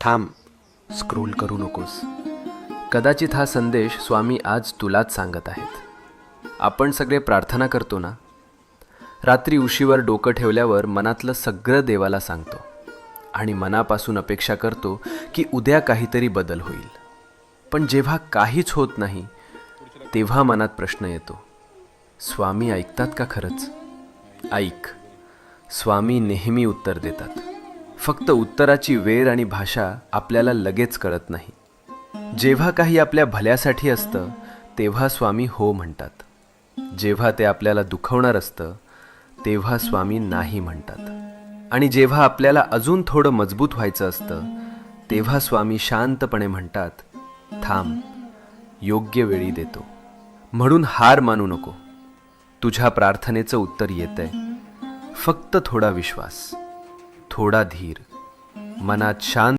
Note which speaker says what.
Speaker 1: थांब, स्क्रोल करू नकोस. कदाचित हा संदेश स्वामी आज तुलाच सांगत आहेत. आपण सगळे प्रार्थना करतो ना, रात्री उशीवर डोकं ठेवल्यावर मनातलं सगळं देवाला सांगतो आणि मनापासून अपेक्षा करतो की उद्या काहीतरी बदल होईल. पण जेव्हा काहीच होत नाही तेव्हा मनात प्रश्न येतो, स्वामी ऐकतात का खरंच? ऐक, स्वामी नेहमी उत्तर देतात. फक्त उत्तराची वेळ आणि भाषा आपल्याला लगेच कळत नाही. जेव्हा काही आपल्या भल्यासाठी असतं तेव्हा स्वामी हो म्हणतात. जेव्हा ते आपल्याला दुखवणार असतं तेव्हा स्वामी नाही म्हणतात. आणि जेव्हा आपल्याला अजून थोडं मजबूत व्हायचं असतं तेव्हा स्वामी शांतपणे म्हणतात, थांब, योग्य वेळी देतो. म्हणून हार मानू नको. तुझ्या प्रार्थनेचं उत्तर येतंय. फक्त थोडा विश्वास, थोडा धीर, मनात शांत